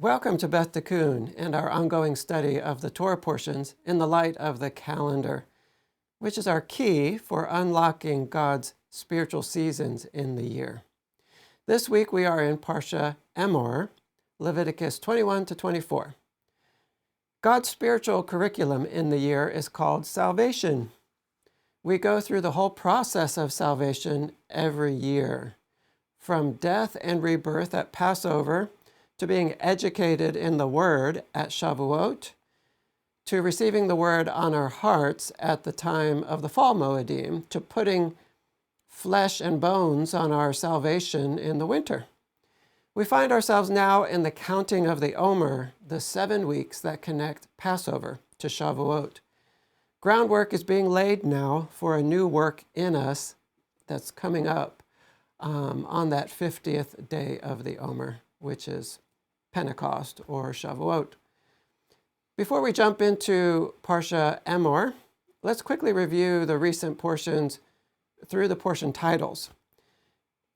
Welcome to Beth Tikkun and our ongoing study of the Torah portions in the light of the calendar, which is our key for unlocking God's spiritual seasons in the year. This week we are in Parsha Emor, Leviticus 21 to 24. God's spiritual curriculum in the year is called salvation. We go through the whole process of salvation every year, from death and rebirth at Passover to being educated in the Word at Shavuot, to receiving the Word on our hearts at the time of the fall Moedim, to putting flesh and bones on our salvation in the winter. We find ourselves now in the counting of the Omer, the 7 weeks that connect Passover to Shavuot. Groundwork is being laid now for a new work in us that's coming up on that 50th day of the Omer, which is Pentecost or Shavuot. Before we jump into Parsha Emor, let's quickly review the recent portions through the portion titles.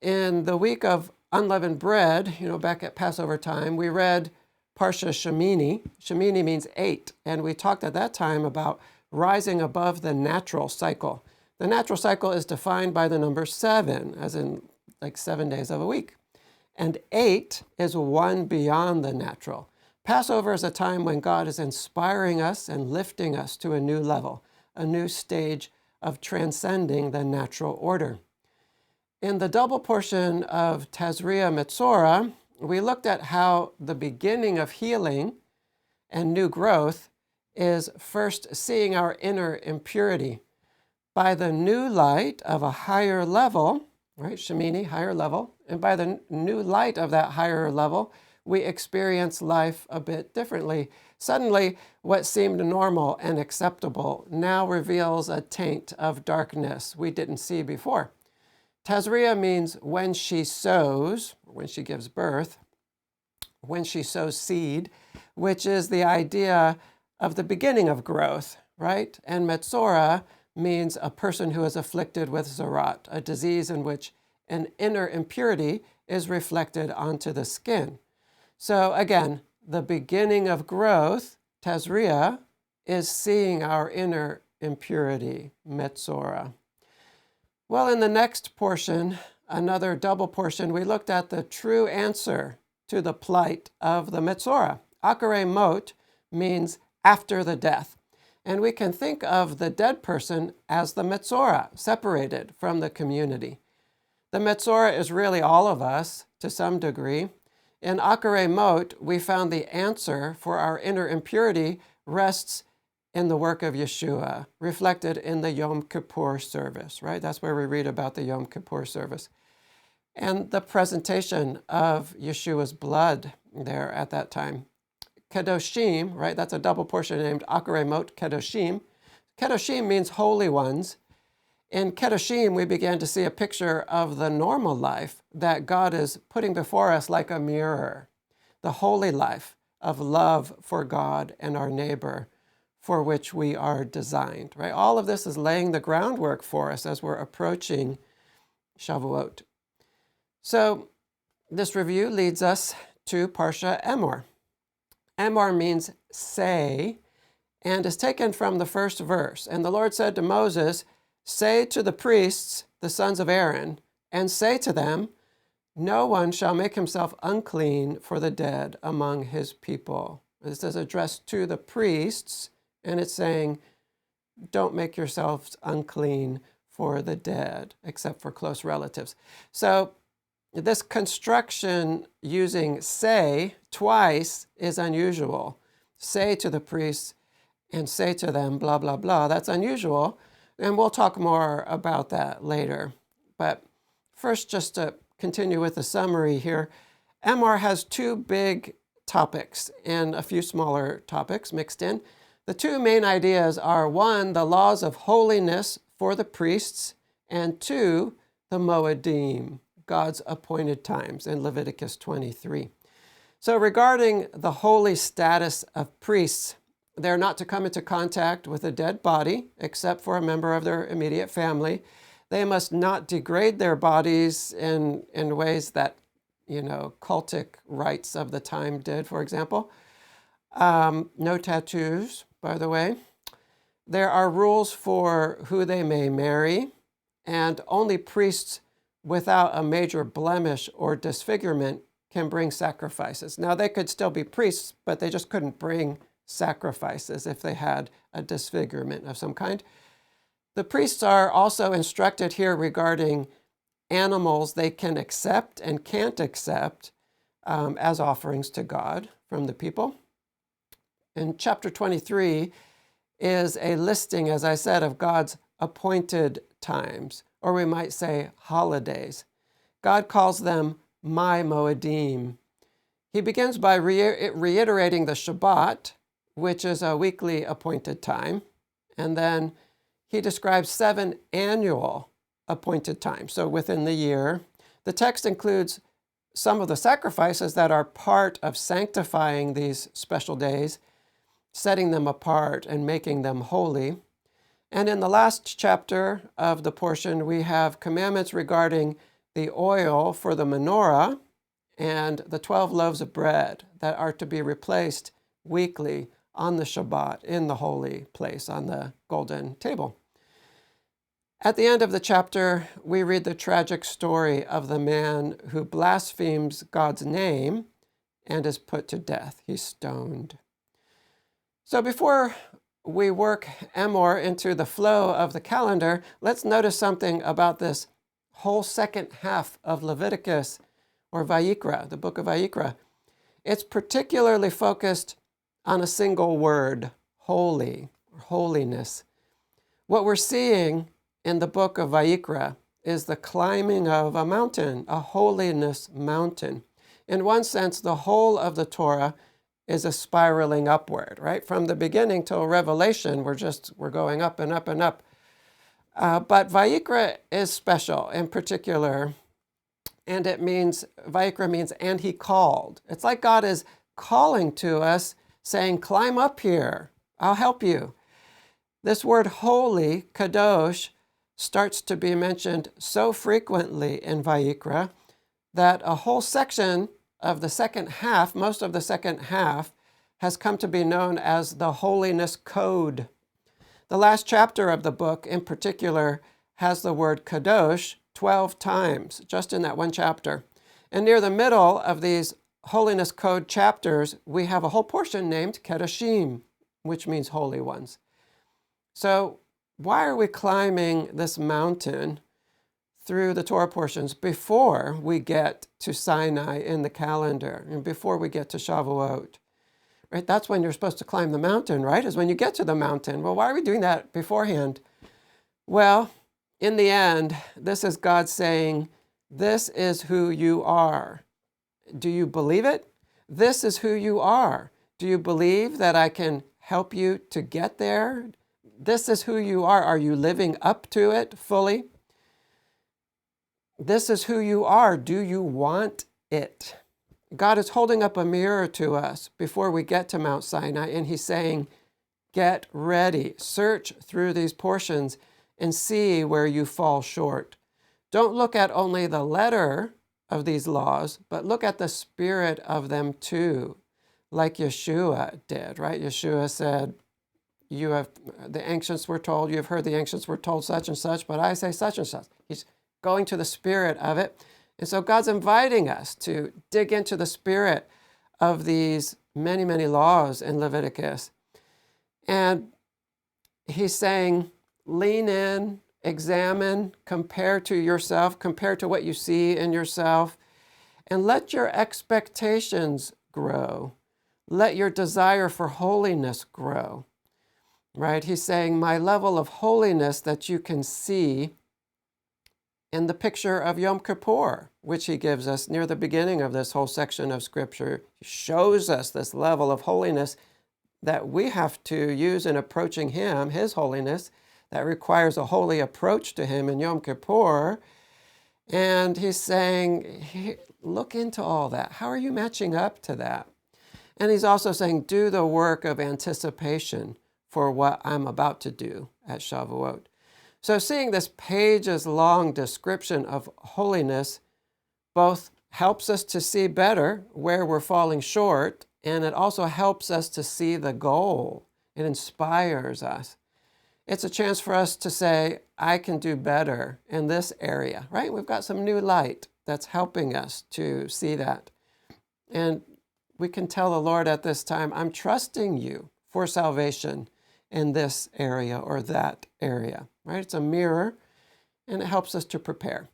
In the week of unleavened bread, back at Passover time, we read Parsha Shemini. Shemini means 8, and we talked at that time about rising above the natural cycle. The natural cycle is defined by the number 7, as in like 7 days of a week. And 8 is one beyond the natural. Passover is a time when God is inspiring us and lifting us to a new level, a new stage of transcending the natural order. In the double portion of Tazria Metzora, we looked at how the beginning of healing and new growth is first seeing our inner impurity. By the new light of a higher level, right, Shemini, higher level, and by the new light of that higher level, we experience life a bit differently. Suddenly, what seemed normal and acceptable now reveals a taint of darkness we didn't see before. Tazria means when she sows, when she gives birth, when she sows seed, which is the idea of the beginning of growth, right? And Metzora means a person who is afflicted with Zarat, a disease in which an inner impurity is reflected onto the skin. So again, the beginning of growth, Tazria, is seeing our inner impurity, Metzora. Well, in the next portion, another double portion, we looked at the true answer to the plight of the Metzora. Acharei mot means after the death. And we can think of the dead person as the Metzora, separated from the community. The Metzora is really all of us to some degree. In Acharei mot, we found the answer for our inner impurity rests in the work of Yeshua, reflected in the Yom Kippur service, right? That's where we read about the Yom Kippur service. And the presentation of Yeshua's blood there at that time. Kedoshim, right? That's a double portion named Acharei mot Kedoshim. Kedoshim means holy ones. In Kedoshim, we began to see a picture of the normal life that God is putting before us like a mirror, the holy life of love for God and our neighbor, for which we are designed, right? All of this is laying the groundwork for us as we're approaching Shavuot. So this review leads us to Parsha Emor. Emor means say, and is taken from the first verse. And the Lord said to Moses, "Say to the priests, the sons of Aaron, and say to them, no one shall make himself unclean for the dead among his people." This is addressed to the priests, and it's saying, don't make yourselves unclean for the dead, except for close relatives. So this construction using say twice is unusual. Say to the priests and say to them, blah, blah, blah. That's unusual. And we'll talk more about that later. But first, just to continue with the summary here, Emor has 2 big topics and a few smaller topics mixed in. The 2 main ideas are 1, the laws of holiness for the priests, and 2, the Moedim, God's appointed times in Leviticus 23. So regarding the holy status of priests, they're not to come into contact with a dead body except for a member of their immediate family. They must not degrade their bodies in ways that cultic rites of the time did, for example. No tattoos, by the way. There are rules for who they may marry, and only priests without a major blemish or disfigurement can bring sacrifices. Now, they could still be priests, but they just couldn't bring sacrifices if they had a disfigurement of some kind. The priests are also instructed here regarding animals they can accept and can't accept as offerings to God from the people. In chapter 23 is a listing, as I said, of God's appointed times, or we might say holidays. God calls them my Moedim. He begins by reiterating the Shabbat, which is a weekly appointed time, and then he describes 7 annual appointed times, so within the year. The text includes some of the sacrifices that are part of sanctifying these special days, setting them apart and making them holy. And in the last chapter of the portion, we have commandments regarding the oil for the menorah and the 12 loaves of bread that are to be replaced weekly on the Shabbat in the holy place on the golden table. At the end of the chapter, we read the tragic story of the man who blasphemes God's name and is put to death. He's stoned. So before we work Emor into the flow of the calendar, let's notice something about this whole second half of Leviticus, or Vayikra, the book of Vayikra. It's particularly focused on a single word, holy, or holiness. What we're seeing in the book of Vayikra is the climbing of a mountain, a holiness mountain. In one sense, the whole of the Torah is a spiraling upward, right? From the beginning till Revelation, we're going up and up and up. But Vayikra is special in particular, and Vayikra means, and he called. It's like God is calling to us, saying, climb up here, I'll help you. This word holy, kadosh, starts to be mentioned so frequently in Vayikra that a whole section of the second half, most of the second half, has come to be known as the holiness code. The last chapter of the book in particular has the word kadosh 12 times, just in that one chapter. And near the middle of these holiness code chapters, we have a whole portion named Kedoshim, which means holy ones. So why are we climbing this mountain through the Torah portions before we get to Sinai in the calendar and before we get to Shavuot? Right? That's when you're supposed to climb the mountain, right? Is when you get to the mountain. Well, why are we doing that beforehand? Well, in the end, this is God saying, this is who you are. Do you believe it? This is who you are. Do you believe that I can help you to get there? This is who you are. Are you living up to it fully? This is who you are. Do you want it? God is holding up a mirror to us before we get to Mount Sinai, and he's saying, get ready. Search through these portions and see where you fall short. Don't look at only the letter of these laws, but look at the spirit of them too, like Yeshua did, right? Yeshua said, the ancients were told, you have heard the ancients were told such and such, but I say such and such. He's going to the spirit of it. And so God's inviting us to dig into the spirit of these many, many laws in Leviticus. And he's saying, lean in, examine, compare to yourself, compare to what you see in yourself, and let your expectations grow. Let your desire for holiness grow. Right? He's saying, my level of holiness that you can see in the picture of Yom Kippur, which he gives us near the beginning of this whole section of Scripture, shows us this level of holiness that we have to use in approaching him, his holiness, that requires a holy approach to him in Yom Kippur. And he's saying, look into all that. How are you matching up to that? And he's also saying, do the work of anticipation for what I'm about to do at Shavuot. So seeing this pages-long description of holiness, both helps us to see better where we're falling short, and it also helps us to see the goal. It inspires us. It's a chance for us to say, I can do better in this area, right? We've got some new light that's helping us to see that. And we can tell the Lord at this time, I'm trusting you for salvation in this area or that area, right? It's a mirror, and it helps us to prepare.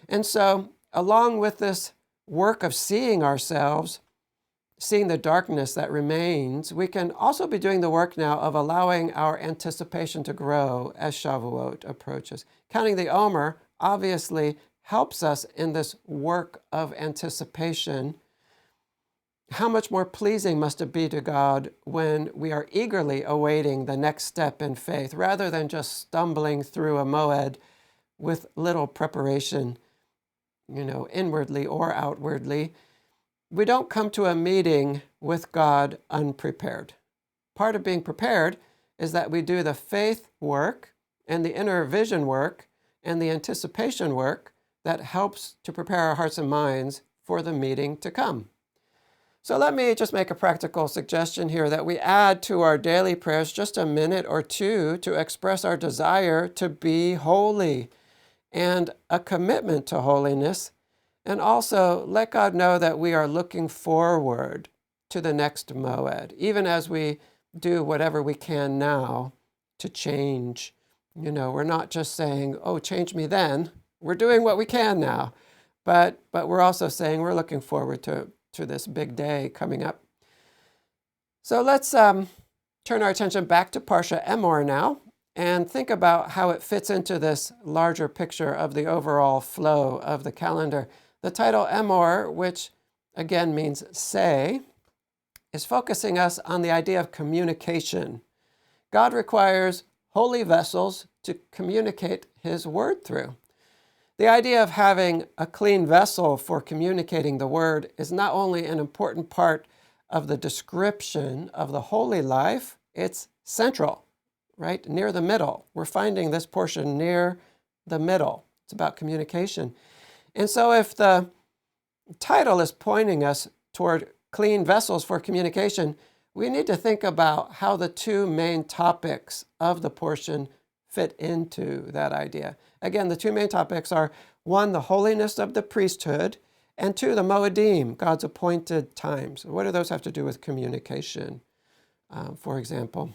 And so, along with this work of seeing ourselves, seeing the darkness that remains, we can also be doing the work now of allowing our anticipation to grow as Shavuot approaches. Counting the Omer obviously helps us in this work of anticipation. How much more pleasing must it be to God when we are eagerly awaiting the next step in faith, rather than just stumbling through a moed with little preparation, inwardly or outwardly. We don't come to a meeting with God unprepared. Part of being prepared is that we do the faith work and the inner vision work and the anticipation work that helps to prepare our hearts and minds for the meeting to come. So let me just make a practical suggestion here that we add to our daily prayers just a minute or two to express our desire to be holy and a commitment to holiness, and also let God know that we are looking forward to the next moed, even as we do whatever we can now to change. We're not just saying, oh, change me then. We're doing what we can now. But we're also saying we're looking forward to this big day coming up. So let's turn our attention back to Parsha Emor now and think about how it fits into this larger picture of the overall flow of the calendar. The title Emor, which again means say, is focusing us on the idea of communication. God requires holy vessels to communicate his word through. The idea of having a clean vessel for communicating the word is not only an important part of the description of the holy life, it's central, right? Near the middle. We're finding this portion near the middle. It's about communication. And so if the title is pointing us toward clean vessels for communication, we need to think about how the two main topics of the portion fit into that idea. Again, the two main topics are, one, the holiness of the priesthood, and two, the Moedim, God's appointed times. What do those have to do with communication, for example?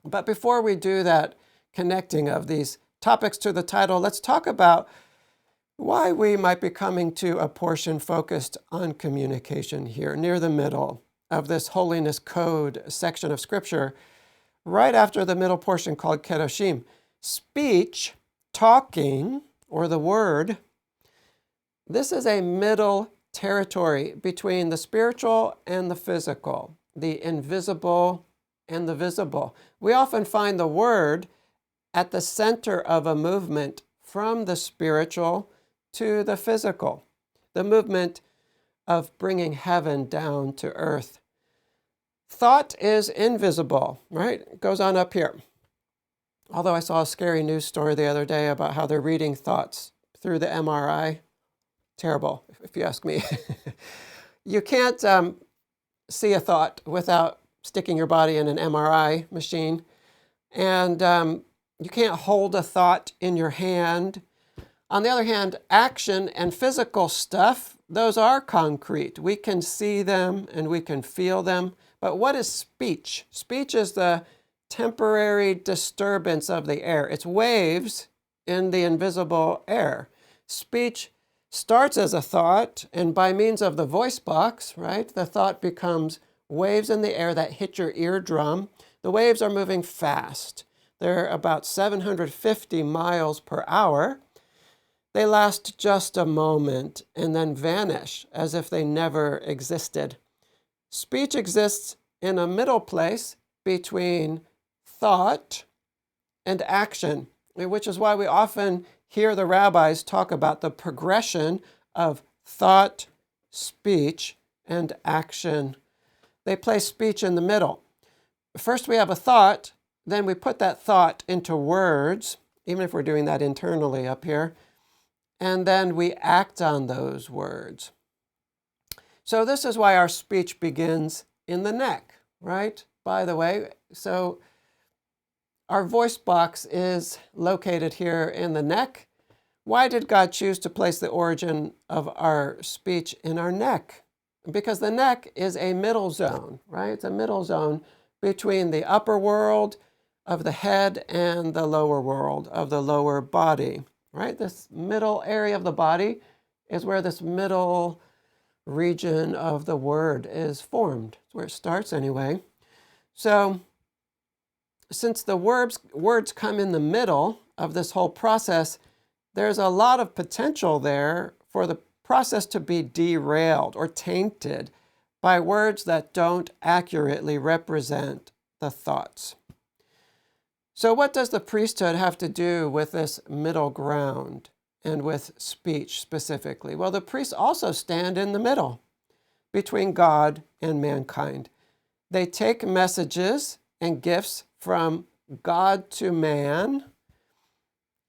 But before we do that connecting of these topics to the title, let's talk about why we might be coming to a portion focused on communication here, near the middle of this holiness code section of Scripture, right after the middle portion called Kedoshim. Speech, talking, or the word, this is a middle territory between the spiritual and the physical, the invisible and the visible. We often find the word at the center of a movement from the spiritual to the physical, the movement of bringing heaven down to earth. Thought is invisible, right? It goes on up here. Although I saw a scary news story the other day about how they're reading thoughts through the MRI. Terrible, if you ask me. You can't see a thought without sticking your body in an MRI machine. And you can't hold a thought in your hand. On the other hand, action and physical stuff, those are concrete. We can see them and we can feel them. But what is speech? Speech is the temporary disturbance of the air. It's waves in the invisible air. Speech starts as a thought, and by means of the voice box, right, the thought becomes waves in the air that hit your eardrum. The waves are moving fast. They're about 750 miles per hour. They last just a moment and then vanish as if they never existed. Speech exists in a middle place between thought and action, which is why we often hear the rabbis talk about the progression of thought, speech, and action. They place speech in the middle. First we have a thought, then we put that thought into words, even if we're doing that internally up here, and then we act on those words. So this is why our speech begins in the neck, right? By the way, so our voice box is located here in the neck. Why did God choose to place the origin of our speech in our neck? Because the neck is a middle zone, right? It's a middle zone between the upper world of the head and the lower world of the lower body, right? This middle area of the body is where this middle region of the word is formed. It's where it starts anyway. So since the words come in the middle of this whole process, there's a lot of potential there for the process to be derailed or tainted by words that don't accurately represent the thoughts. So what does the priesthood have to do with this middle ground and with speech specifically? Well, the priests also stand in the middle between God and mankind. They take messages and gifts from God to man,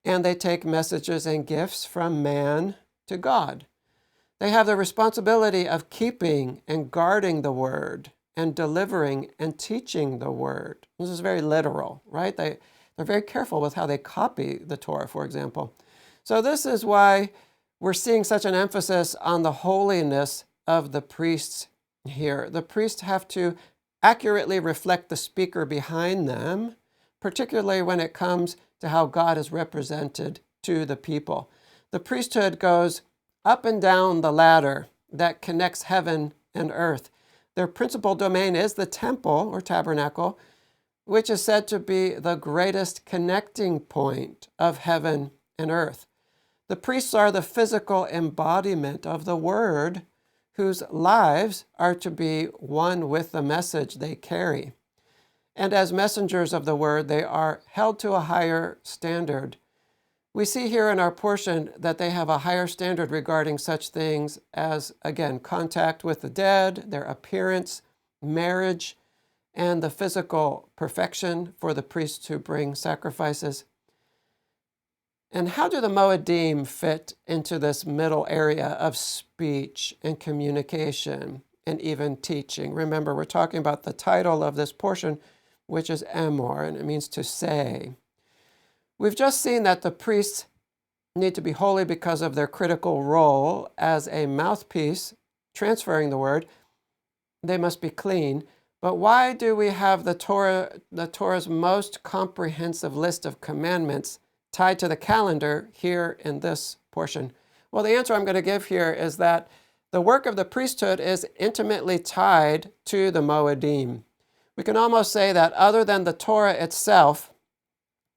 and they take messages and gifts from man to God. They have the responsibility of keeping and guarding the word and delivering and teaching the word. This is very literal, right? They're very careful with how they copy the Torah, for example. So this is why we're seeing such an emphasis on the holiness of the priests here. The priests have to accurately reflect the speaker behind them, particularly when it comes to how God is represented to the people. The priesthood goes up and down the ladder that connects heaven and earth. Their principal domain is the temple or tabernacle, which is said to be the greatest connecting point of heaven and earth. The priests are the physical embodiment of the word, whose lives are to be one with the message they carry. And as messengers of the word, they are held to a higher standard. We see here in our portion that they have a higher standard regarding such things as, again, contact with the dead, their appearance, marriage, and the physical perfection for the priests who bring sacrifices. And how do the Moedim fit into this middle area of speech and communication and even teaching? Remember, we're talking about the title of this portion, which is Emor, and it means to say. We've just seen that the priests need to be holy because of their critical role as a mouthpiece transferring the word. They must be clean. But why do we have the Torah's most comprehensive list of commandments tied to the calendar here in this portion? Well, the answer I'm going to give here is that the work of the priesthood is intimately tied to the Moedim. We can almost say that other than the Torah itself,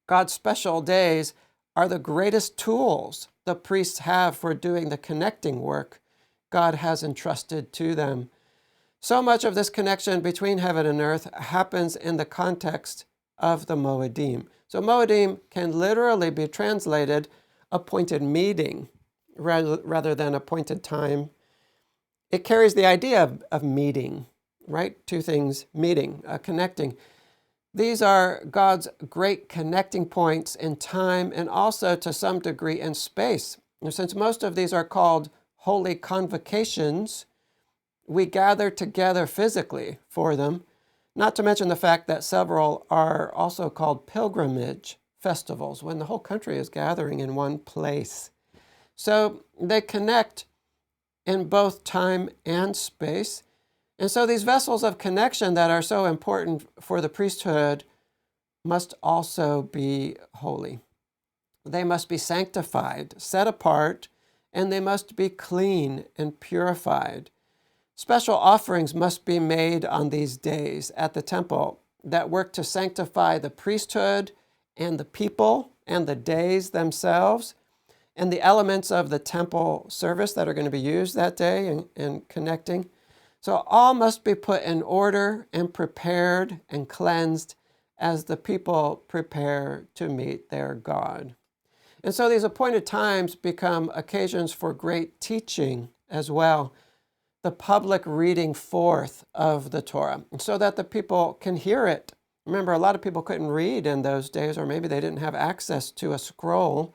God's special days are the greatest tools the priests have for doing the connecting work God has entrusted to them. So much of this connection between heaven and earth happens in the context of the Moedim. So Moedim can literally be translated appointed meeting rather than appointed time. It carries the idea of meeting, right? Two things, meeting, connecting. These are God's great connecting points in time and also to some degree in space. And since most of these are called holy convocations, we gather together physically for them, not to mention the fact that several are also called pilgrimage festivals when the whole country is gathering in one place. So they connect in both time and space. And so these vessels of connection that are so important for the priesthood must also be holy. They must be sanctified, set apart, and they must be clean and purified. Special offerings must be made on these days at the temple that work to sanctify the priesthood and the people and the days themselves and the elements of the temple service that are going to be used that day and connecting. So all must be put in order and prepared and cleansed as the people prepare to meet their God. And so these appointed times become occasions for great teaching as well, the public reading forth of the Torah, so that the people can hear it. Remember, a lot of people couldn't read in those days, or maybe they didn't have access to a scroll.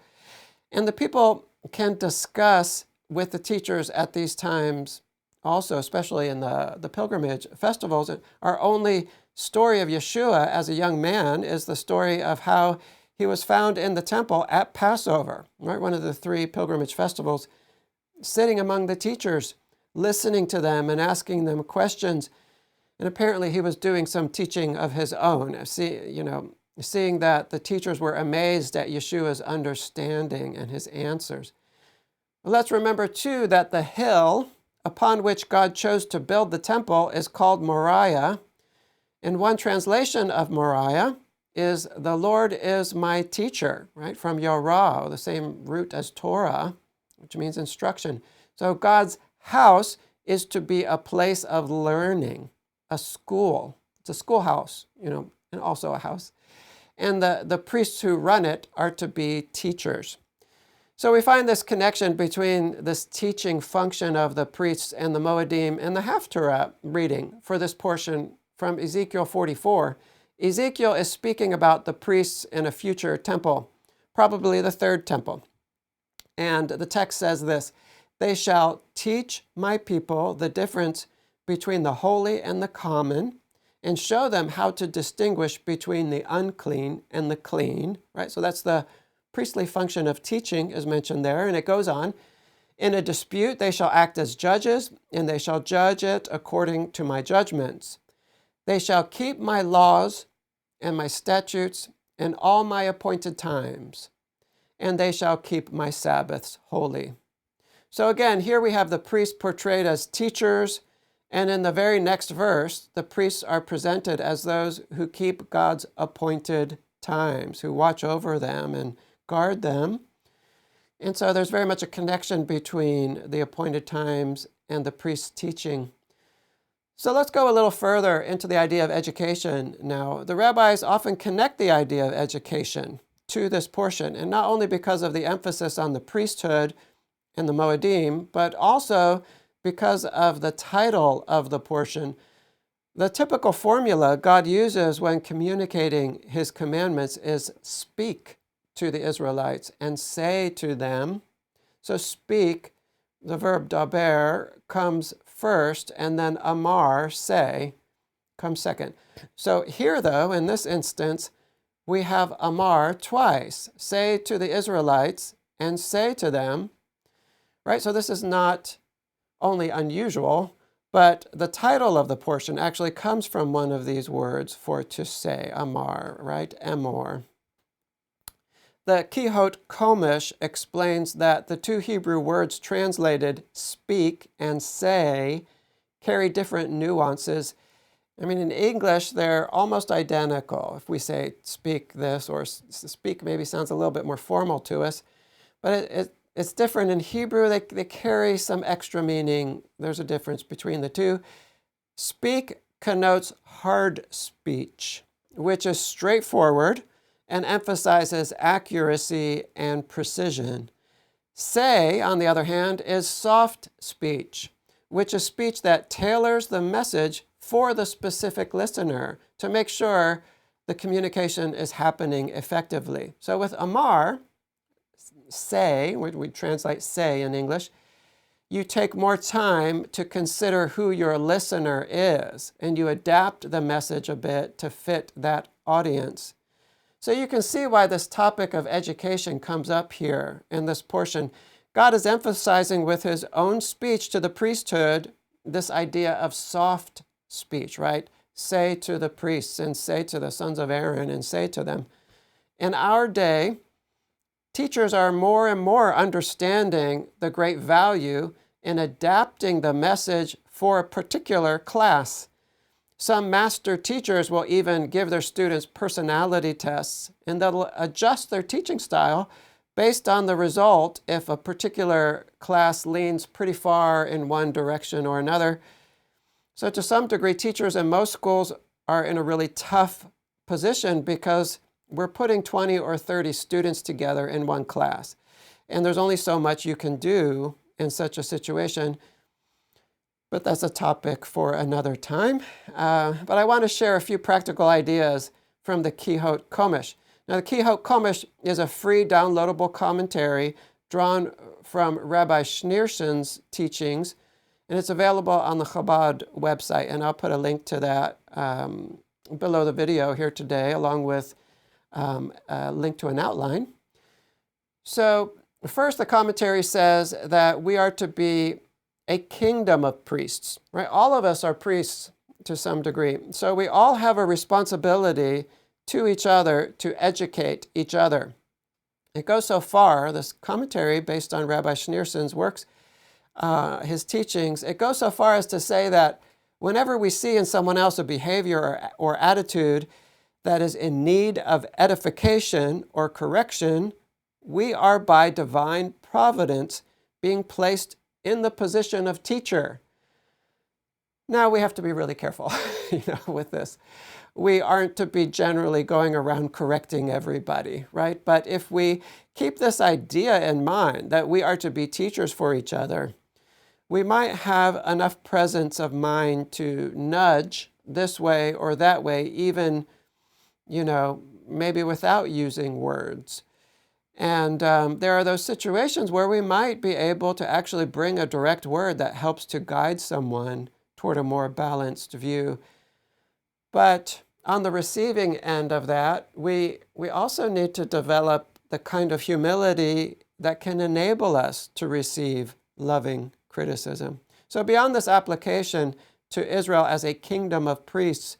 And the people can discuss with the teachers at these times also, especially in the pilgrimage festivals. Our only story of Yeshua as a young man is the story of how he was found in the temple at Passover, right? One of the 3 pilgrimage festivals, sitting among the teachers, listening to them and asking them questions. And apparently he was doing some teaching of his own, seeing that the teachers were amazed at Yeshua's understanding and his answers. Well, let's remember, too, that the hill upon which God chose to build the temple is called Moriah. And one translation of Moriah is, "The Lord is my teacher," right? From Yorah, the same root as Torah, which means instruction. So God's house is to be a place of learning, a school. It's a schoolhouse, and also a house. And the priests who run it are to be teachers. So we find this connection between this teaching function of the priests and the Moedim and the Haftarah reading for this portion from Ezekiel 44. Ezekiel is speaking about the priests in a future temple, probably the 3rd temple. And the text says this: "They shall teach my people the difference between the holy and the common, and show them how to distinguish between the unclean and the clean." Right? So that's the priestly function of teaching is mentioned there. And it goes on, "In a dispute they shall act as judges, and they shall judge it according to my judgments. They shall keep my laws and my statutes in all my appointed times, and they shall keep my Sabbaths holy." So again, here we have the priests portrayed as teachers, and in the very next verse, the priests are presented as those who keep God's appointed times, who watch over them and guard them. And so there's very much a connection between the appointed times and the priest's teaching. So let's go a little further into the idea of education now. The rabbis often connect the idea of education to this portion, and not only because of the emphasis on the priesthood and the Moedim, but also because of the title of the portion. The typical formula God uses when communicating his commandments is "speak to the Israelites" and "say to them." So speak, the verb daber, comes first, and then Emor, say, comes second. So here, though, in this instance, we have Emor twice: "say to the Israelites" and "say to them." Right? So this is not only unusual, but the title of the portion actually comes from one of these words for to say, Emor, right? Emor. The Kihot Komish explains that the 2 Hebrew words translated "speak" and "say" carry different nuances. I mean, in English, they're almost identical. If we say "speak this," or "speak" maybe sounds a little bit more formal to us, but it's different in Hebrew. They carry some extra meaning. There's a difference between the two. Speak connotes hard speech, which is straightforward and emphasizes accuracy and precision. Say, on the other hand, is soft speech, which is speech that tailors the message for the specific listener to make sure the communication is happening effectively. So with Emor, say, we translate "say" in English, you take more time to consider who your listener is, and you adapt the message a bit to fit that audience. So you can see why this topic of education comes up here in this portion. God is emphasizing with his own speech to the priesthood this idea of soft speech, right? Say to the priests and say to the sons of Aaron and say to them. In our day, teachers are more and more understanding the great value in adapting the message for a particular class. Some master teachers will even give their students personality tests, and they'll adjust their teaching style based on the result if a particular class leans pretty far in one direction or another. So to some degree, teachers in most schools are in a really tough position because we're putting 20 or 30 students together in one class. And there's only so much you can do in such a situation. But that's a topic for another time. But I want to share a few practical ideas from the Kihot Komish. Now, the Kihot Komish is a free downloadable commentary drawn from Rabbi Schneerson's teachings And it's available on the Chabad website, and I'll put a link to that below the video here today, along with a link to an outline. So first, the commentary says that we are to be a kingdom of priests, right? All of us are priests to some degree. So we all have a responsibility to each other to educate each other. It goes so far, this commentary based on Rabbi Schneerson's works, his teachings, it goes so far as to say that whenever we see in someone else a behavior or attitude that is in need of edification or correction, we are by divine providence being placed in the position of teacher. Now we have to be really careful, with this. We aren't to be generally going around correcting everybody, right? But if we keep this idea in mind that we are to be teachers for each other, we might have enough presence of mind to nudge this way or that way, even, maybe without using words. And there are those situations where we might be able to actually bring a direct word that helps to guide someone toward a more balanced view. But on the receiving end of that, we also need to develop the kind of humility that can enable us to receive loving criticism. So beyond this application to Israel as a kingdom of priests,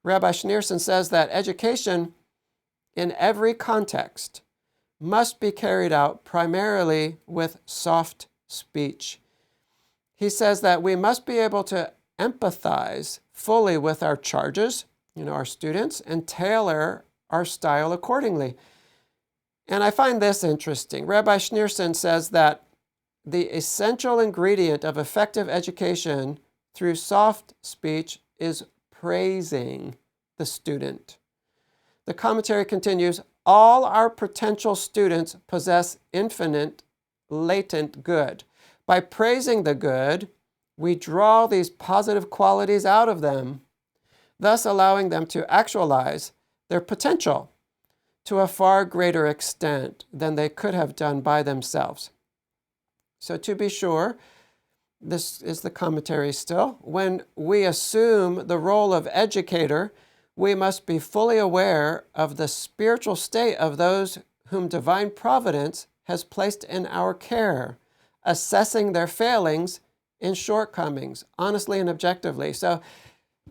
Rabbi Schneerson says that education in every context must be carried out primarily with soft speech. He says that we must be able to empathize fully with our charges, our students, and tailor our style accordingly. And I find this interesting. Rabbi Schneerson says that the essential ingredient of effective education through soft speech is praising the student. The commentary continues, all our potential students possess infinite latent good. By praising the good, we draw these positive qualities out of them, thus allowing them to actualize their potential to a far greater extent than they could have done by themselves. So to be sure, this is the commentary still, when we assume the role of educator, we must be fully aware of the spiritual state of those whom divine providence has placed in our care, assessing their failings and shortcomings, honestly and objectively. So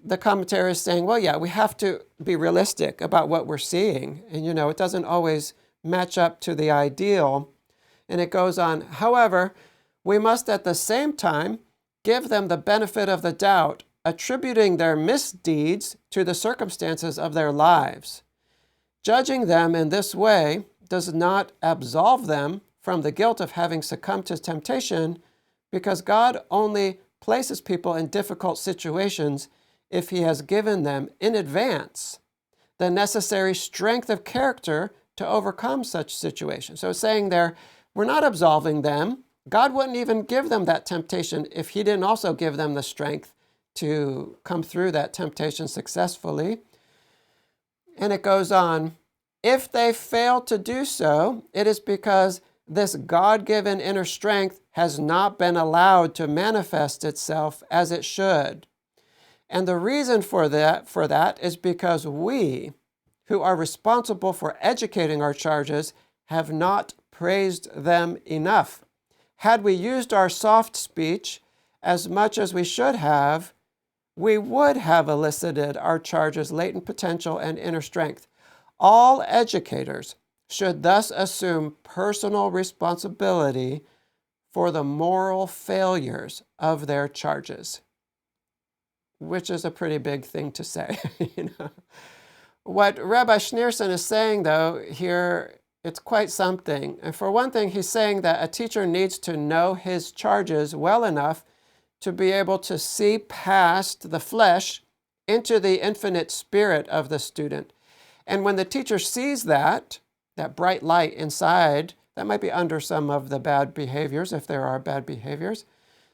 the commentary is saying, well, yeah, we have to be realistic about what we're seeing. And, it doesn't always match up to the ideal. And it goes on, however, we must at the same time give them the benefit of the doubt, attributing their misdeeds to the circumstances of their lives. Judging them in this way does not absolve them from the guilt of having succumbed to temptation, because God only places people in difficult situations if He has given them in advance the necessary strength of character to overcome such situations. So it's saying there, we're not absolving them. God wouldn't even give them that temptation if He didn't also give them the strength to come through that temptation successfully. And it goes on, if they fail to do so, it is because this God-given inner strength has not been allowed to manifest itself as it should. And the reason for that is because we, who are responsible for educating our charges, have not praised them enough. Had we used our soft speech as much as we should have, we would have elicited our charges' latent potential and inner strength. All educators should thus assume personal responsibility for the moral failures of their charges, which is a pretty big thing to say. What Rabbi Schneerson is saying, though, here, it's quite something. And for one thing, he's saying that a teacher needs to know his charges well enough to be able to see past the flesh into the infinite spirit of the student. And when the teacher sees that bright light inside, that might be under some of the bad behaviors, if there are bad behaviors.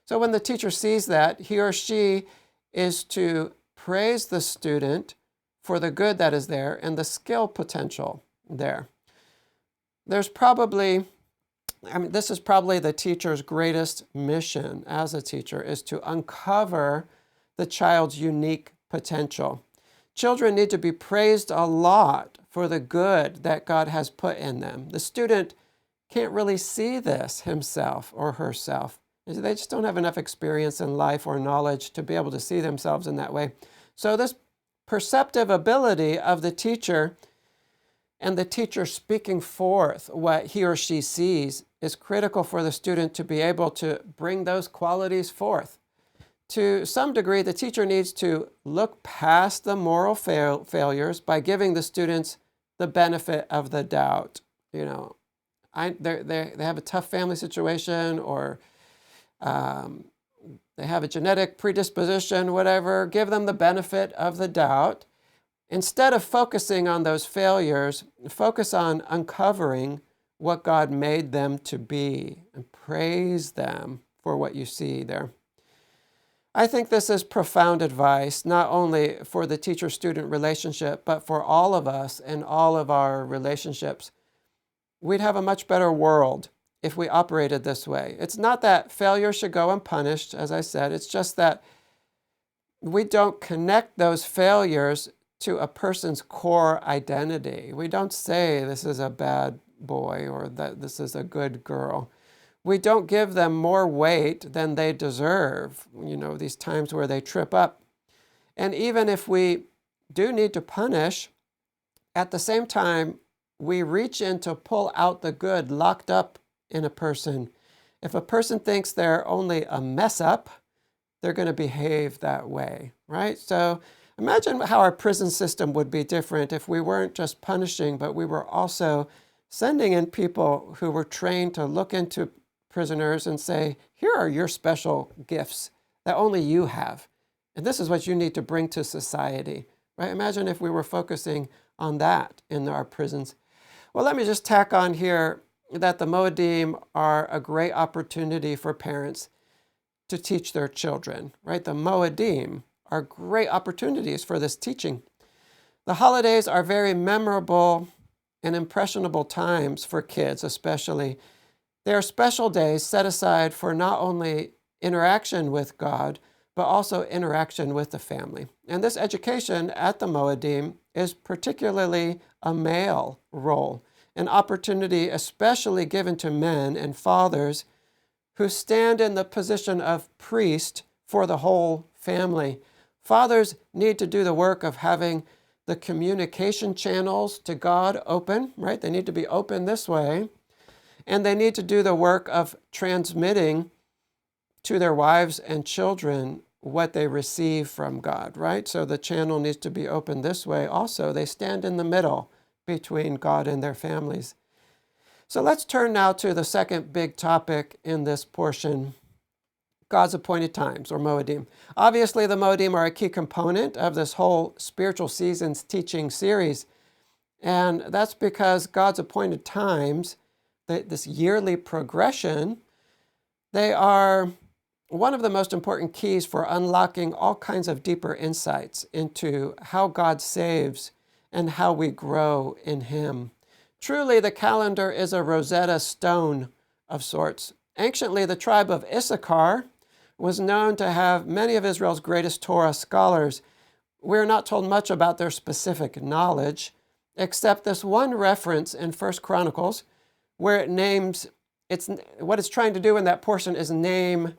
So when the teacher sees that, he or she is to praise the student for the good that is there and the skill potential there. There's probably I mean, this is probably the teacher's greatest mission as a teacher, is to uncover the child's unique potential. Children need to be praised a lot for the good that God has put in them. The student can't really see this himself or herself. They just don't have enough experience in life or knowledge to be able to see themselves in that way. So this perceptive ability of the teacher and the teacher speaking forth what he or she sees is critical for the student to be able to bring those qualities forth. To some degree, the teacher needs to look past the moral failures by giving the students the benefit of the doubt. You know, they have a tough family situation, or they have a genetic predisposition, whatever. Give them the benefit of the doubt. Instead of focusing on those failures, focus on uncovering what God made them to be and praise them for what you see there. I think this is profound advice, not only for the teacher-student relationship, but for all of us and all of our relationships. We'd have a much better world if we operated this way. It's not that failure should go unpunished, as I said. It's just that we don't connect those failures to a person's core identity. We don't say this is a bad boy or that this is a good girl. We don't give them more weight than they deserve, these times where they trip up. And even if we do need to punish, at the same time, we reach in to pull out the good locked up in a person. If a person thinks they're only a mess up, they're going to behave that way, right? So imagine how our prison system would be different if we weren't just punishing, but we were also sending in people who were trained to look into prisoners and say, here are your special gifts that only you have. And this is what you need to bring to society, right? Imagine if we were focusing on that in our prisons. Well, let me just tack on here that the Moedim are a great opportunity for parents to teach their children, right? The Moedim are great opportunities for this teaching. The holidays are very memorable and impressionable times for kids, especially. They are special days set aside for not only interaction with God, but also interaction with the family. And this education at the Moedim is particularly a male role, an opportunity especially given to men and fathers who stand in the position of priest for the whole family. Fathers need to do the work of having the communication channels to God open, right? They need to be open this way. And they need to do the work of transmitting to their wives and children what they receive from God, right? So the channel needs to be open this way also. They stand in the middle between God and their families. So let's turn now to the second big topic in this portion, God's appointed times, or Moedim. Obviously, the Moedim are a key component of this whole spiritual seasons teaching series. And that's because God's appointed times, this yearly progression, they are one of the most important keys for unlocking all kinds of deeper insights into how God saves and how we grow in Him. Truly, the calendar is a Rosetta Stone of sorts. Anciently, the tribe of Issachar was known to have many of Israel's greatest Torah scholars. We're not told much about their specific knowledge, except this one reference in 1 Chronicles, where it names, what it's trying to do in that portion is name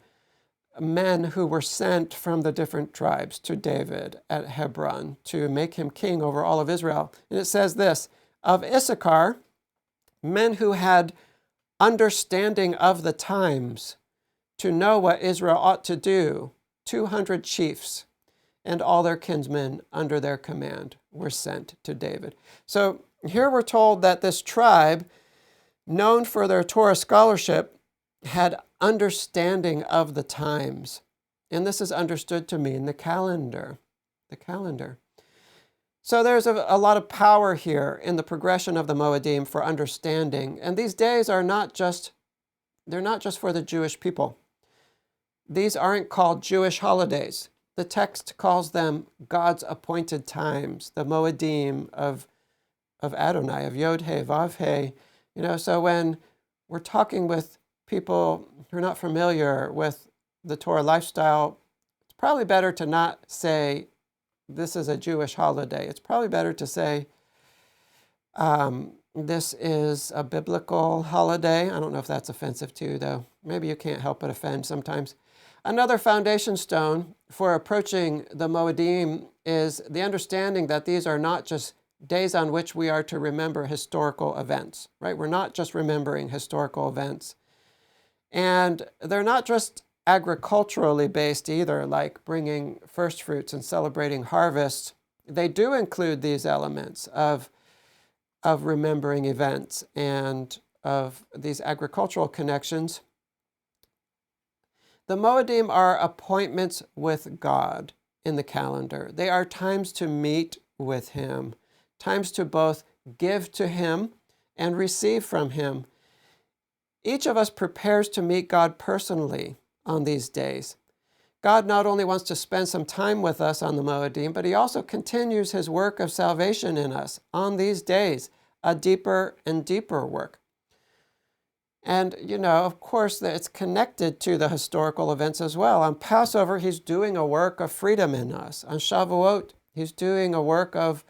men who were sent from the different tribes to David at Hebron to make him king over all of Israel. And it says this, of Issachar, men who had understanding of the times to know what Israel ought to do, 200 chiefs and all their kinsmen under their command were sent to David. So here we're told that this tribe, known for their Torah scholarship, had understanding of the times. And this is understood to mean the calendar. The calendar. So there's a lot of power here in the progression of the Moedim for understanding. And these days are not just for the Jewish people. These aren't called Jewish holidays. The text calls them God's appointed times, the Moedim of Adonai, of Yod-He, Vav-He. So when we're talking with people who are not familiar with the Torah lifestyle, it's probably better to not say this is a Jewish holiday. It's probably better to say this is a biblical holiday. I don't know if that's offensive to you, though. Maybe you can't help but offend sometimes. Another foundation stone for approaching the Moedim is the understanding that these are not just days on which we are to remember historical events, right? We're not just remembering historical events. And they're not just agriculturally based either, like bringing first fruits and celebrating harvests. They do include these elements of remembering events and of these agricultural connections. The Moedim are appointments with God in the calendar. They are times to meet with Him, times to both give to Him and receive from Him. Each of us prepares to meet God personally on these days. God not only wants to spend some time with us on the Moedim, but He also continues His work of salvation in us on these days, a deeper and deeper work. And, of course, it's connected to the historical events as well. On Passover, He's doing a work of freedom in us. On Shavuot, He's doing a work of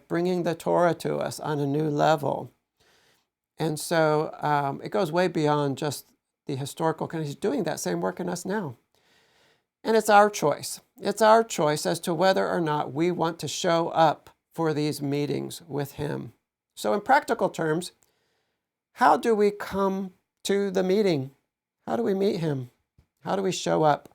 bringing the Torah to us on a new level. And so it goes way beyond just the historical. He's doing that same work in us now. And it's our choice. It's our choice as to whether or not we want to show up for these meetings with Him. So in practical terms, how do we come to the meeting? How do we meet Him? How do we show up?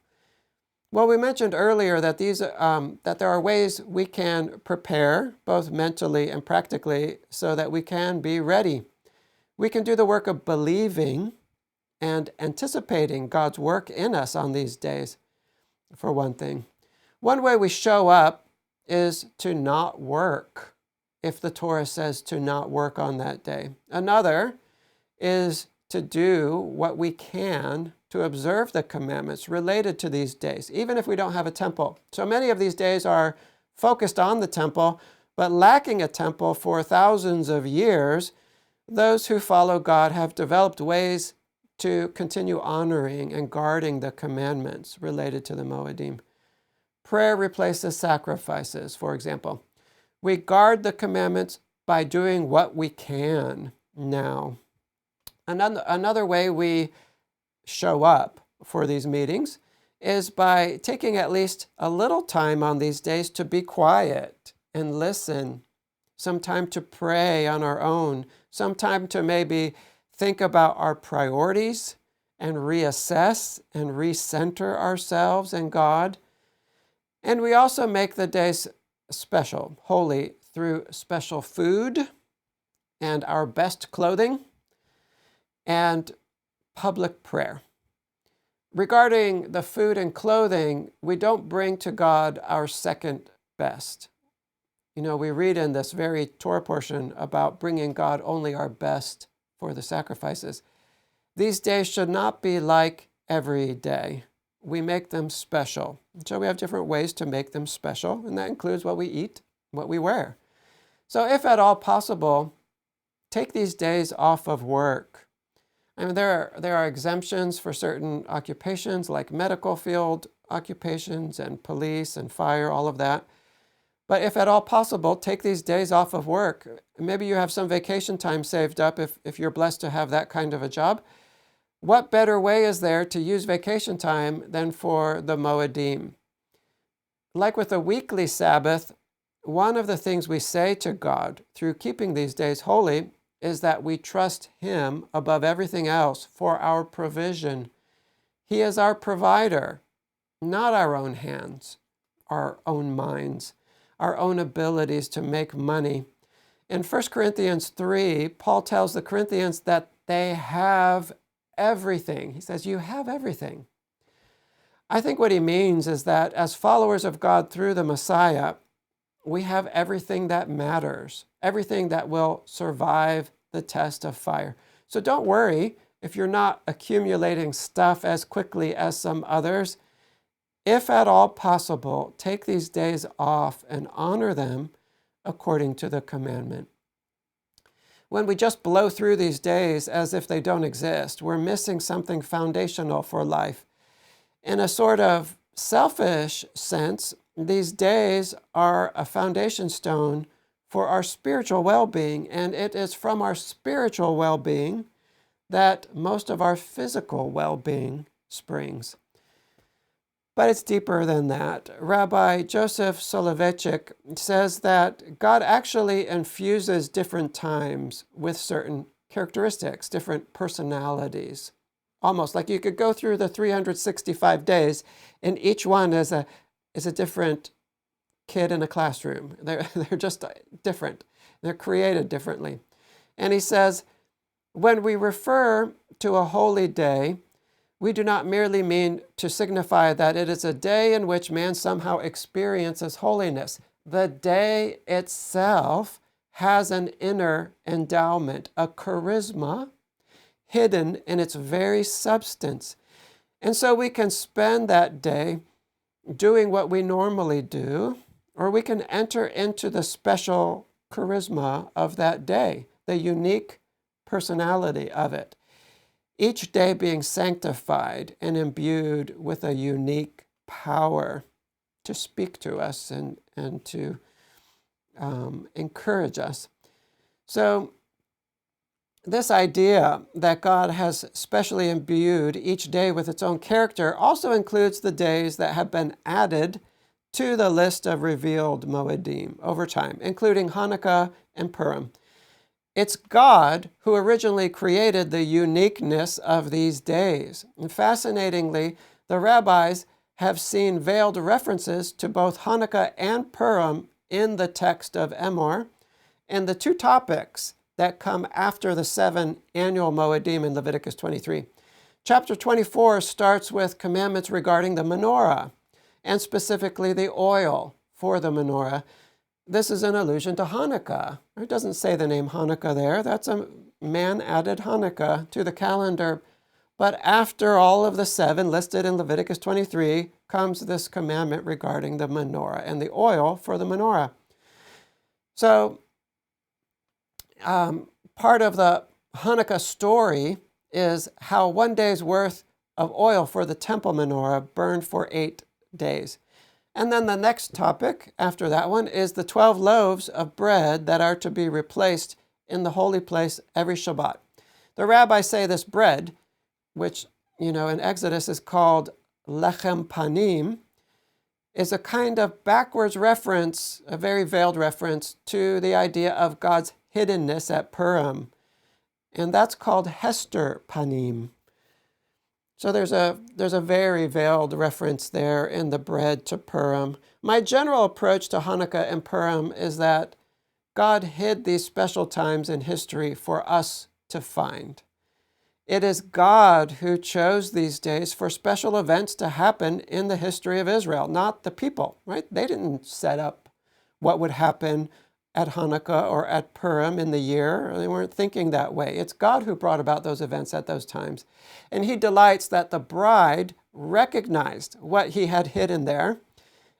Well, we mentioned earlier that that there are ways we can prepare, both mentally and practically, so that we can be ready. We can do the work of believing and anticipating God's work in us on these days, for one thing. One way we show up is to not work, if the Torah says to not work on that day. Another is to do what we can to observe the commandments related to these days, even if we don't have a temple. So many of these days are focused on the temple, but lacking a temple for thousands of years, those who follow God have developed ways to continue honoring and guarding the commandments related to the Moedim. Prayer replaces sacrifices, for example. We guard the commandments by doing what we can now. Another way we show up for these meetings is by taking at least a little time on these days to be quiet and listen, some time to pray on our own, some time to maybe think about our priorities and reassess and recenter ourselves in God. And we also make the days special, holy, through special food and our best clothing and public prayer. Regarding the food and clothing, we don't bring to God our second best. We read in this very Torah portion about bringing God only our best for the sacrifices. These days should not be like every day. We make them special. So we have different ways to make them special, and that includes what we eat, what we wear. So if at all possible, take these days off of work. There are exemptions for certain occupations like medical field occupations and police and fire, all of that. But if at all possible, take these days off of work. Maybe you have some vacation time saved up if you're blessed to have that kind of a job. What better way is there to use vacation time than for the Moedim? Like with a weekly Sabbath, one of the things we say to God through keeping these days holy is that we trust Him above everything else for our provision. He is our provider, not our own hands, our own minds, our own abilities to make money. In 1 Corinthians 3, Paul tells the Corinthians that they have everything. He says, you have everything. I think what he means is that as followers of God through the Messiah, we have everything that matters, everything that will survive the test of fire. So don't worry if you're not accumulating stuff as quickly as some others. If at all possible, take these days off and honor them according to the commandment. When we just blow through these days as if they don't exist, we're missing something foundational for life. In a sort of selfish sense, these days are a foundation stone for our spiritual well-being, and it is from our spiritual well-being that most of our physical well-being springs. But it's deeper than that. Rabbi Joseph Soloveitchik says that God actually infuses different times with certain characteristics, different personalities. Almost like you could go through the 365 days, and each one is a different kid in a classroom. They're just different. They're created differently. And he says, when we refer to a holy day, we do not merely mean to signify that it is a day in which man somehow experiences holiness. The day itself has an inner endowment, a charisma hidden in its very substance. And so we can spend that day doing what we normally do, or we can enter into the special charisma of that day, the unique personality of it. Each day being sanctified and imbued with a unique power to speak to us and to encourage us. So this idea that God has specially imbued each day with its own character also includes the days that have been added to the list of revealed Moedim over time, including Hanukkah and Purim. It's God who originally created the uniqueness of these days. And fascinatingly, the rabbis have seen veiled references to both Hanukkah and Purim in the text of Emor, and the two topics that come after the 7 annual Moedim in Leviticus 23. Chapter 24 starts with commandments regarding the menorah, and specifically the oil for the menorah. This is an allusion to Hanukkah. It doesn't say the name Hanukkah there. That's a man added Hanukkah to the calendar. But after all of the 7 listed in Leviticus 23 comes this commandment regarding the menorah and the oil for the menorah. So part of the Hanukkah story is how 1 day's worth of oil for the temple menorah burned for 8 days. And then the next topic after that one is the 12 loaves of bread that are to be replaced in the holy place every Shabbat. The rabbis say this bread, which, in Exodus is called lechem panim, is a kind of backwards reference, a very veiled reference to the idea of God's hiddenness at Purim. And that's called Hester panim. So there's a very veiled reference there in the bread to Purim. My general approach to Hanukkah and Purim is that God hid these special times in history for us to find. It is God who chose these days for special events to happen in the history of Israel, not the people, right? They didn't set up what would happen at Hanukkah or at Purim in the year. They weren't thinking that way. It's God who brought about those events at those times. And he delights that the bride recognized what he had hidden there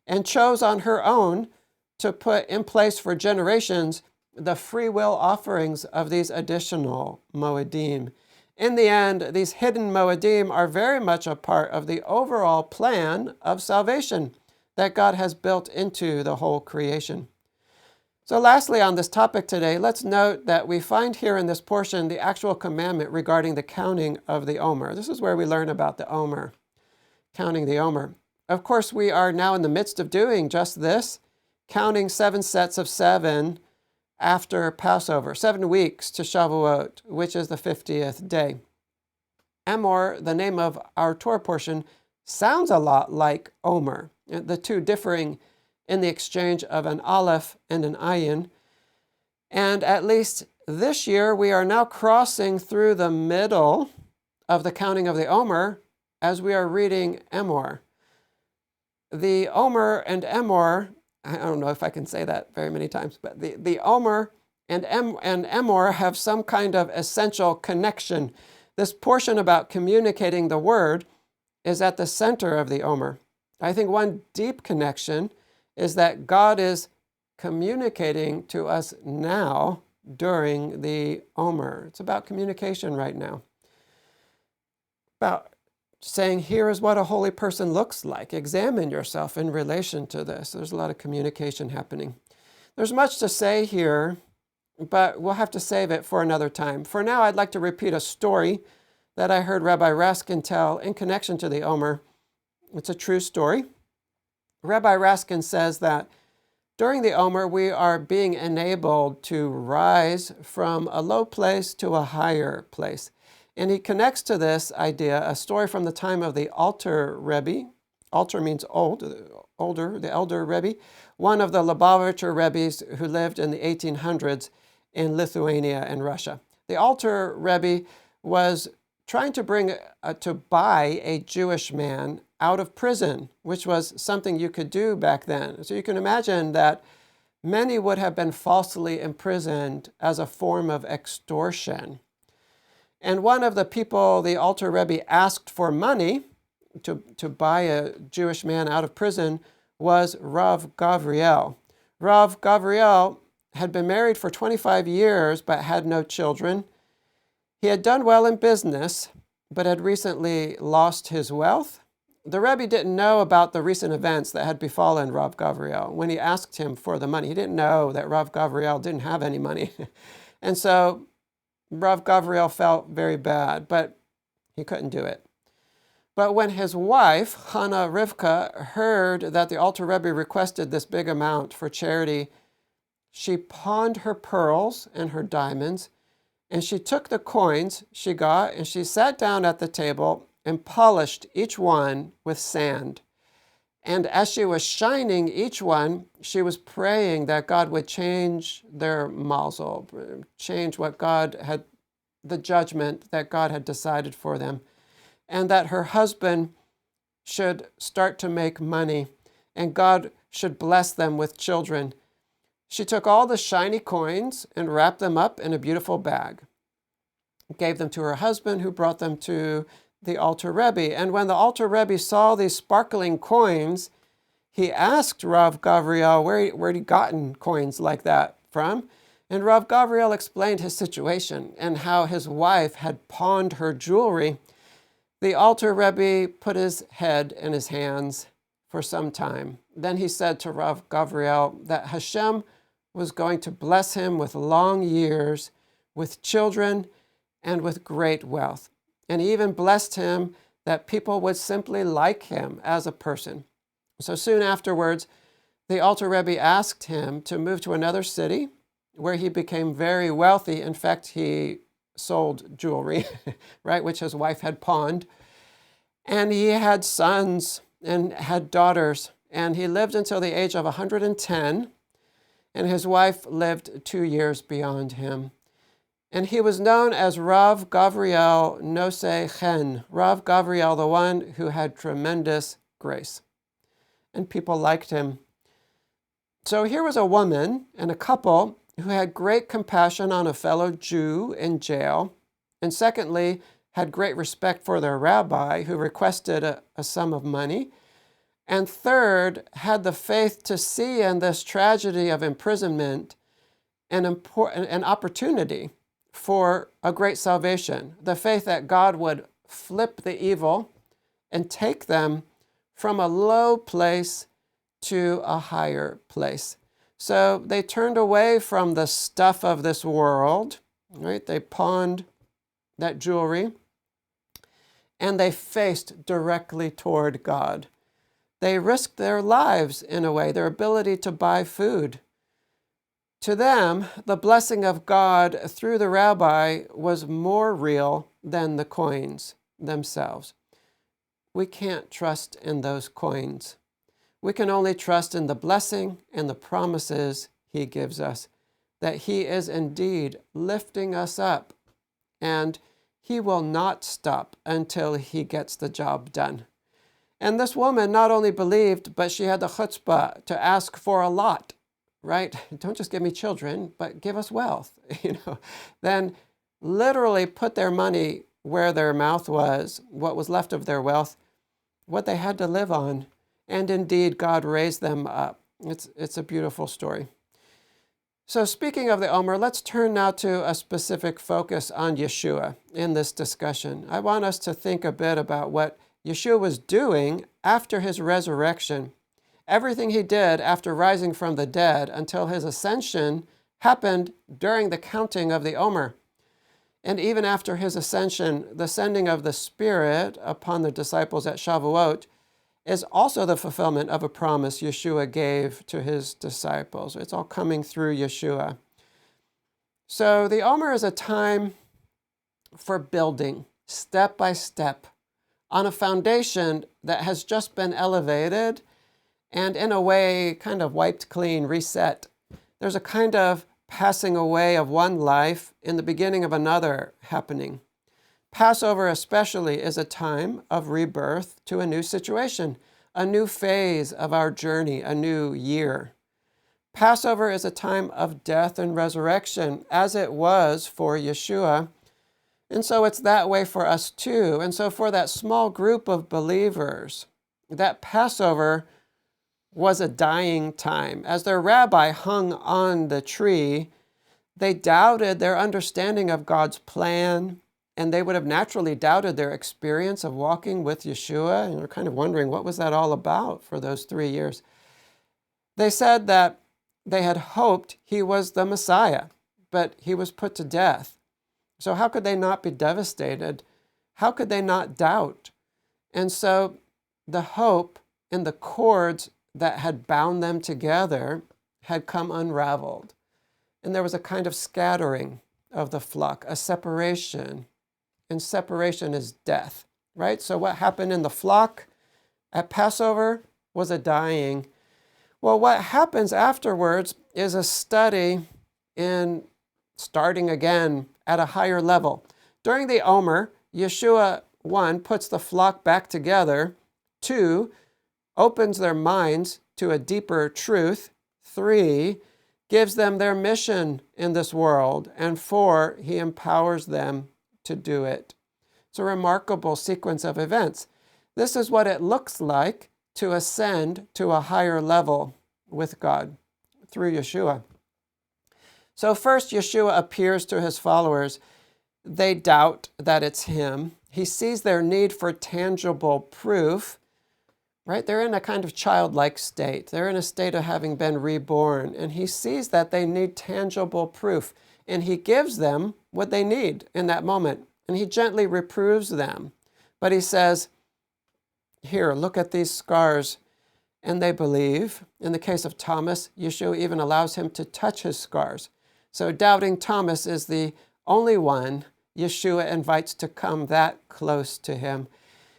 and chose on her own to put in place for generations the free will offerings of these additional Moedim. In the end, these hidden Moedim are very much a part of the overall plan of salvation that God has built into the whole creation. So lastly, on this topic today, let's note that we find here in this portion the actual commandment regarding the counting of the Omer. This is where we learn about the Omer, counting the Omer. Of course, we are now in the midst of doing just this, counting 7 sets of 7 after Passover, 7 weeks to Shavuot, which is the 50th day. Emor, the name of our Torah portion, sounds a lot like Omer, the two differing in the exchange of an aleph and an ayin. And at least this year, we are now crossing through the middle of the counting of the Omer as we are reading Emor. The Omer and Emor, I don't know if I can say that very many times, but the Omer and Emor have some kind of essential connection. This portion about communicating the word is at the center of the Omer. I think one deep connection is that God is communicating to us now during the Omer. It's about communication right now. About saying, here is what a holy person looks like. Examine yourself in relation to this. There's a lot of communication happening. There's much to say here, but we'll have to save it for another time. For now, I'd like to repeat a story that I heard Rabbi Raskin tell in connection to the Omer. It's a true story. Rabbi Raskin says that during the Omer, we are being enabled to rise from a low place to a higher place. And he connects to this idea a story from the time of the Alter Rebbe. Alter means older, the elder Rebbe, one of the Lubavitcher Rebbes who lived in the 1800s in Lithuania and Russia. The Alter Rebbe was trying to buy a Jewish man out of prison, which was something you could do back then. So you can imagine that many would have been falsely imprisoned as a form of extortion. And one of the people the Alter Rebbe asked for money to buy a Jewish man out of prison was Rav Gavriel. Rav Gavriel had been married for 25 years but had no children. He had done well in business, but had recently lost his wealth. The Rebbe didn't know about the recent events that had befallen Rav Gavriel. When he asked him for the money, he didn't know that Rav Gavriel didn't have any money. And so Rav Gavriel felt very bad, but he couldn't do it. But when his wife, Hannah Rivka, heard that the Alter Rebbe requested this big amount for charity, she pawned her pearls and her diamonds, and she took the coins she got, and she sat down at the table and polished each one with sand. And as she was shining each one, she was praying that God would change their mazel, change what God had, the judgment that God had decided for them, and that her husband should start to make money, and God should bless them with children. She took all the shiny coins and wrapped them up in a beautiful bag, gave them to her husband, who brought them to the Alter Rebbe. And when the Alter Rebbe saw these sparkling coins, he asked Rav Gavriel where he'd gotten coins like that from. And Rav Gavriel explained his situation and how his wife had pawned her jewelry. The Alter Rebbe put his head in his hands for some time. Then he said to Rav Gavriel that Hashem was going to bless him with long years, with children, and with great wealth. And he even blessed him that people would simply like him as a person. So soon afterwards, the Alter Rebbe asked him to move to another city where he became very wealthy. In fact, he sold jewelry, right, which his wife had pawned. And he had sons and had daughters. And he lived until the age of 110. And his wife lived 2 years beyond him. And he was known as Rav Gavriel Nosei Chen, Rav Gavriel, the one who had tremendous grace. And people liked him. So here was a woman and a couple who had great compassion on a fellow Jew in jail, and secondly, had great respect for their rabbi who requested a sum of money, and third, had the faith to see in this tragedy of imprisonment an opportunity for a great salvation, the faith that God would flip the evil and take them from a low place to a higher place. So they turned away from the stuff of this world, right? They pawned that jewelry, and they faced directly toward God. They risked their lives in a way, their ability to buy food. To them, the blessing of God through the rabbi was more real than the coins themselves. We can't trust in those coins. We can only trust in the blessing and the promises he gives us, that he is indeed lifting us up, and he will not stop until he gets the job done. And this woman not only believed, but she had the chutzpah to ask for a lot, right? Don't just give me children, but give us wealth, Then literally put their money where their mouth was, what was left of their wealth, what they had to live on. And indeed, God raised them up. It's a beautiful story. So speaking of the Omer, let's turn now to a specific focus on Yeshua in this discussion. I want us to think a bit about what Yeshua was doing after his resurrection. Everything he did after rising from the dead until his ascension happened during the counting of the Omer. And even after his ascension, the sending of the Spirit upon the disciples at Shavuot is also the fulfillment of a promise Yeshua gave to his disciples. It's all coming through Yeshua. So the Omer is a time for building step by step on a foundation that has just been elevated and in a way kind of wiped clean, reset. There's a kind of passing away of one life in the beginning of another happening. Passover especially is a time of rebirth to a new situation, a new phase of our journey, a new year. Passover is a time of death and resurrection, as it was for Yeshua. And so it's that way for us too. And so for that small group of believers, that Passover was a dying time. As their rabbi hung on the tree, they doubted their understanding of God's plan, and they would have naturally doubted their experience of walking with Yeshua, and they're kind of wondering, what was that all about for those 3 years? They said that they had hoped he was the Messiah, but he was put to death. So how could they not be devastated? How could they not doubt? And so the hope and the cords that had bound them together had come unraveled. And there was a kind of scattering of the flock, a separation. And separation is death, right? So what happened in the flock at Passover was a dying. Well, what happens afterwards is a study in starting again at a higher level. During the Omer, Yeshua, 1, puts the flock back together, 2, opens their minds to a deeper truth, 3, gives them their mission in this world, and 4, he empowers them to do it. It's a remarkable sequence of events. This is what it looks like to ascend to a higher level with God through Yeshua. So first, Yeshua appears to his followers. They doubt that it's him. He sees their need for tangible proof, right? They're in a kind of childlike state. They're in a state of having been reborn, and he sees that they need tangible proof. And he gives them what they need in that moment. And he gently reproves them. But he says, here, look at these scars. And they believe. In the case of Thomas, Yeshua even allows him to touch his scars. So doubting Thomas is the only one Yeshua invites to come that close to him.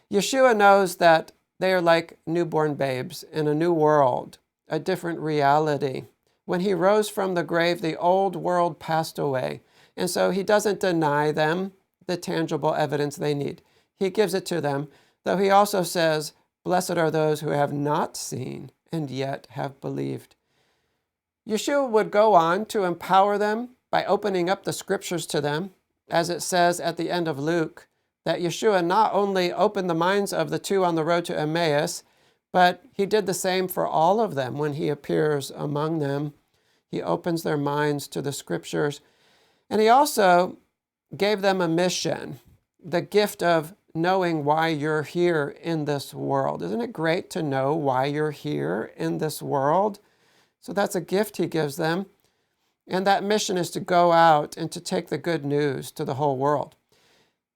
Yeshua knows that they are like newborn babes in a new world, a different reality. When he rose from the grave, the old world passed away. And so he doesn't deny them the tangible evidence they need. He gives it to them, though he also says, blessed are those who have not seen and yet have believed. Yeshua would go on to empower them by opening up the scriptures to them, as it says at the end of Luke, that Yeshua not only opened the minds of the 2 on the road to Emmaus, but he did the same for all of them when he appears among them. He opens their minds to the scriptures. And he also gave them a mission, the gift of knowing why you're here in this world. Isn't it great to know why you're here in this world? So that's a gift he gives them. And that mission is to go out and to take the good news to the whole world.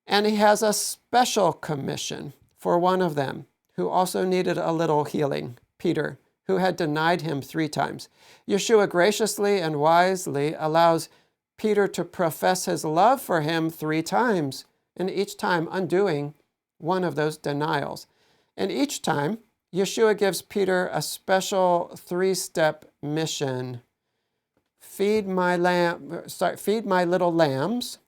And he has a special commission for one of them who also needed a little healing, Peter, who had denied him 3 times. Yeshua graciously and wisely allows Peter to profess his love for him 3 times, and each time undoing one of those denials. And each time, Yeshua gives Peter a special 3-step mission. Feed my little lambs.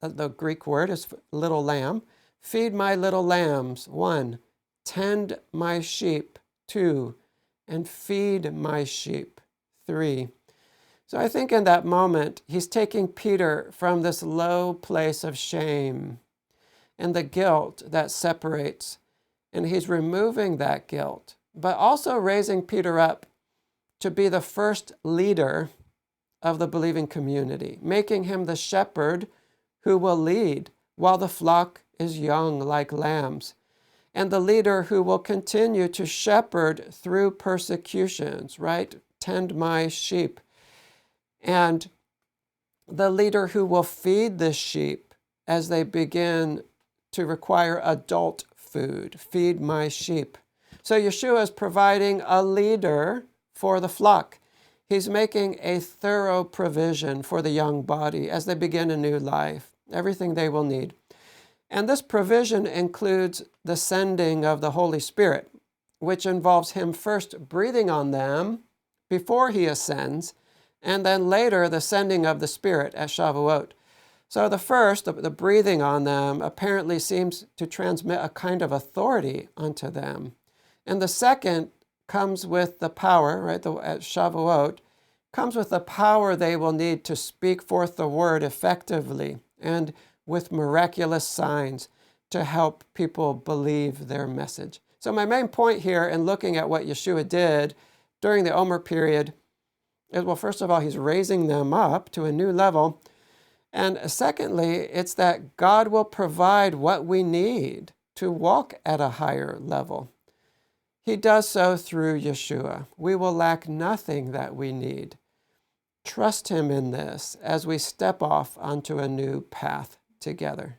The Greek word is little lamb. Feed my little lambs. 1, tend my sheep. 2, and feed my sheep. 3. So I think in that moment, he's taking Peter from this low place of shame and the guilt that separates, and he's removing that guilt, but also raising Peter up to be the first leader of the believing community, making him the shepherd who will lead while the flock is young like lambs, and the leader who will continue to shepherd through persecutions, right? Tend my sheep. And the leader who will feed the sheep as they begin to require adult food. Feed my sheep. So Yeshua is providing a leader for the flock. He's making a thorough provision for the young body as they begin a new life, everything they will need. And this provision includes the sending of the Holy Spirit, which involves him first breathing on them before he ascends, and then later the sending of the Spirit at Shavuot. So the first, the breathing on them, apparently seems to transmit a kind of authority unto them. And the second comes with the power, right, at Shavuot, comes with the power they will need to speak forth the word effectively and with miraculous signs to help people believe their message. So my main point here in looking at what Yeshua did during the Omer period is, well, first of all, he's raising them up to a new level. And secondly, it's that God will provide what we need to walk at a higher level. He does so through Yeshua. We will lack nothing that we need. Trust him in this as we step off onto a new path together.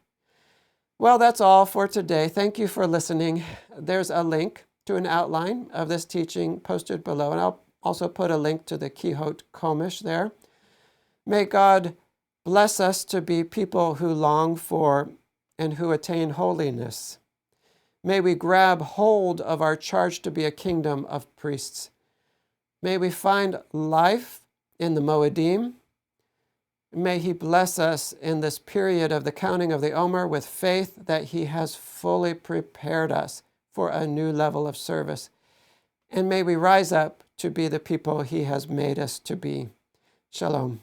Well, that's all for today. Thank you for listening. There's a link to an outline of this teaching posted below, and I'll also put a link to the Kihot Komish there. May God bless us to be people who long for and who attain holiness. May we grab hold of our charge to be a kingdom of priests. May we find life in the Moedim. May he bless us in this period of the counting of the Omer with faith that he has fully prepared us for a new level of service. And may we rise up to be the people he has made us to be. Shalom.